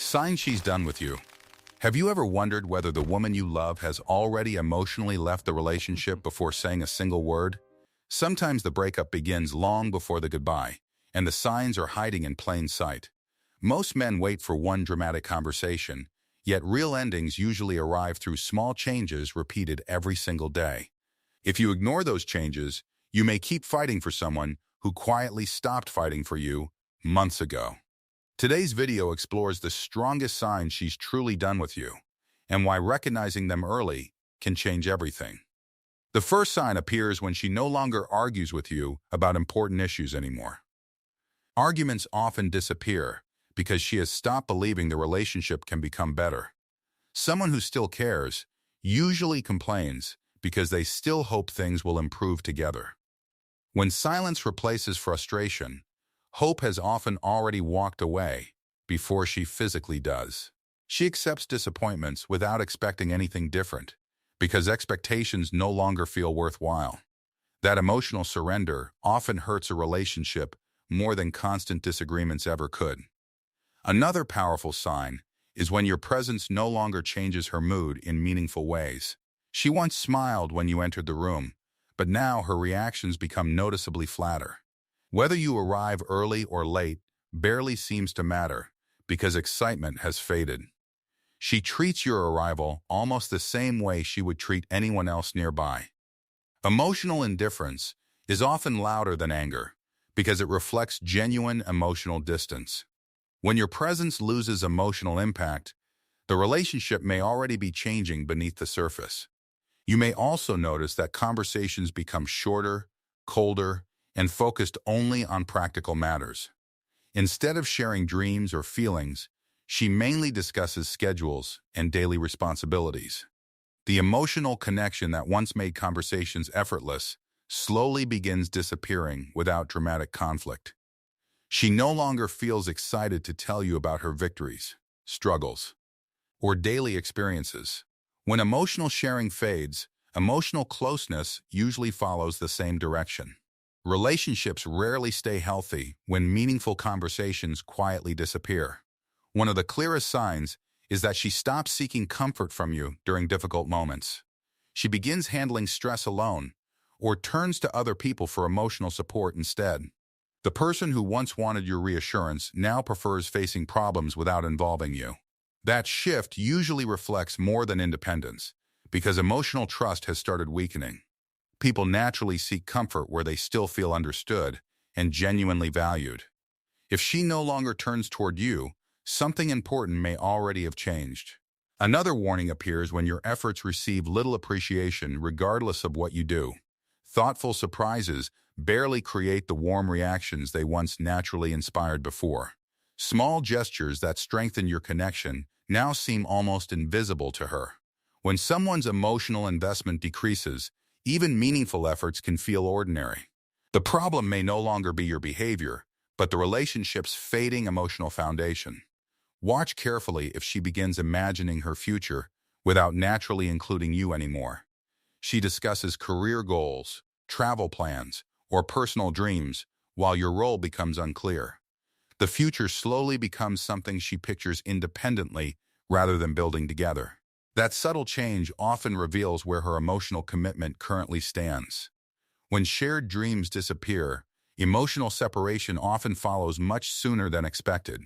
Sign she's done with you. Have you ever wondered whether the woman you love has already emotionally left the relationship before saying a single word? Sometimes the breakup begins long before the goodbye, and the signs are hiding in plain sight. Most men wait for one dramatic conversation, yet real endings usually arrive through small changes repeated every single day. If you ignore those changes, you may keep fighting for someone who quietly stopped fighting for you months ago. Today's video explores the strongest signs she's truly done with you, and why recognizing them early can change everything. The first sign appears when she no longer argues with you about important issues anymore. Arguments often disappear because she has stopped believing the relationship can become better. Someone who still cares usually complains because they still hope things will improve together. When silence replaces frustration, hope has often already walked away before she physically does. She accepts disappointments without expecting anything different, because expectations no longer feel worthwhile. That emotional surrender often hurts a relationship more than constant disagreements ever could. Another powerful sign is when your presence no longer changes her mood in meaningful ways. She once smiled when you entered the room, but now her reactions become noticeably flatter. Whether you arrive early or late barely seems to matter because excitement has faded. She treats your arrival almost the same way she would treat anyone else nearby. Emotional indifference is often louder than anger because it reflects genuine emotional distance. When your presence loses emotional impact, the relationship may already be changing beneath the surface. You may also notice that conversations become shorter, colder, and focused only on practical matters. Instead of sharing dreams or feelings, she mainly discusses schedules and daily responsibilities. The emotional connection that once made conversations effortless slowly begins disappearing without dramatic conflict. She no longer feels excited to tell you about her victories, struggles, or daily experiences. When emotional sharing fades, emotional closeness usually follows the same direction. Relationships rarely stay healthy when meaningful conversations quietly disappear. One of the clearest signs is that she stops seeking comfort from you during difficult moments. She begins handling stress alone, or turns to other people for emotional support instead. The person who once wanted your reassurance now prefers facing problems without involving you. That shift usually reflects more than independence, because emotional trust has started weakening. People naturally seek comfort where they still feel understood and genuinely valued. If she no longer turns toward you, something important may already have changed. Another warning appears when your efforts receive little appreciation regardless of what you do. Thoughtful surprises barely create the warm reactions they once naturally inspired before. Small gestures that strengthen your connection now seem almost invisible to her. When someone's emotional investment decreases, even meaningful efforts can feel ordinary. The problem may no longer be your behavior, but the relationship's fading emotional foundation. Watch carefully if she begins imagining her future without naturally including you anymore. She discusses career goals, travel plans, or personal dreams while your role becomes unclear. The future slowly becomes something she pictures independently rather than building together. That subtle change often reveals where her emotional commitment currently stands. When shared dreams disappear, emotional separation often follows much sooner than expected.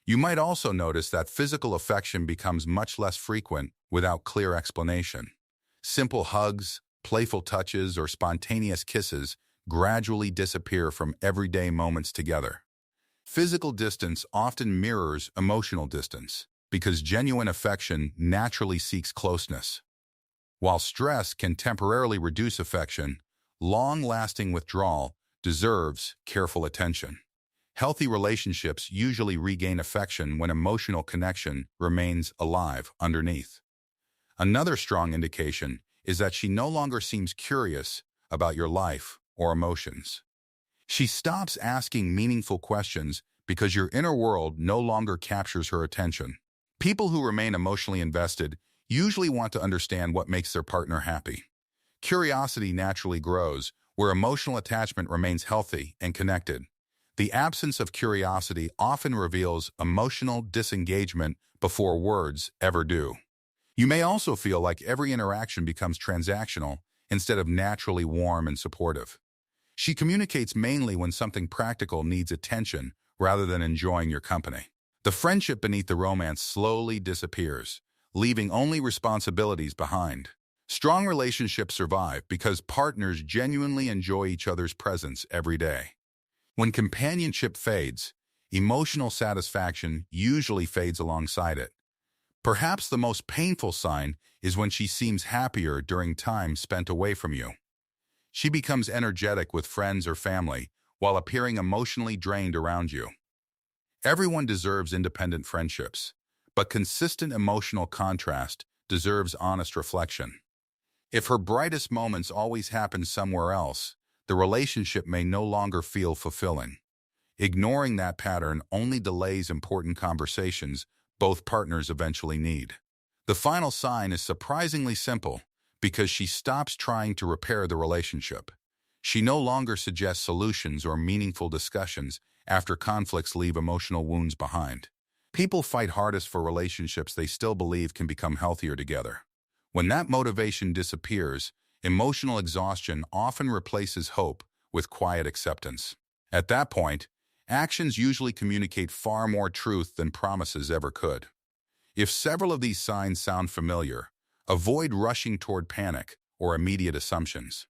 You might also notice that physical affection becomes much less frequent without clear explanation. Simple hugs, playful touches, or spontaneous kisses gradually disappear from everyday moments together. Physical distance often mirrors emotional distance, because genuine affection naturally seeks closeness. While stress can temporarily reduce affection, long-lasting withdrawal deserves careful attention. Healthy relationships usually regain affection when emotional connection remains alive underneath. Another strong indication is that she no longer seems curious about your life or emotions. She stops asking meaningful questions because your inner world no longer captures her attention. People who remain emotionally invested usually want to understand what makes their partner happy. Curiosity naturally grows where emotional attachment remains healthy and connected. The absence of curiosity often reveals emotional disengagement before words ever do. You may also feel like every interaction becomes transactional instead of naturally warm and supportive. She communicates mainly when something practical needs attention rather than enjoying your company. The friendship beneath the romance slowly disappears, leaving only responsibilities behind. Strong relationships survive because partners genuinely enjoy each other's presence every day. When companionship fades, emotional satisfaction usually fades alongside it. Perhaps the most painful sign is when she seems happier during time spent away from you. She becomes energetic with friends or family while appearing emotionally drained around you. Everyone deserves independent friendships, but consistent emotional contrast deserves honest reflection. If her brightest moments always happen somewhere else, the relationship may no longer feel fulfilling. Ignoring that pattern only delays important conversations both partners eventually need. The final sign is surprisingly simple because she stops trying to repair the relationship. She no longer suggests solutions or meaningful discussions after conflicts leave emotional wounds behind. People fight hardest for relationships they still believe can become healthier together. When that motivation disappears, emotional exhaustion often replaces hope with quiet acceptance. At that point, actions usually communicate far more truth than promises ever could. If several of these signs sound familiar, avoid rushing toward panic or immediate assumptions.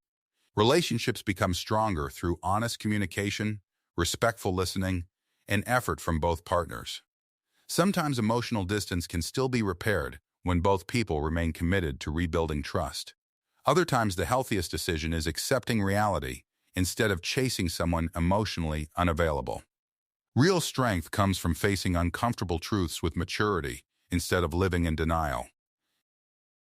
Relationships become stronger through honest communication, respectful listening, and effort from both partners. Sometimes emotional distance can still be repaired when both people remain committed to rebuilding trust. Other times, the healthiest decision is accepting reality instead of chasing someone emotionally unavailable. Real strength comes from facing uncomfortable truths with maturity instead of living in denial.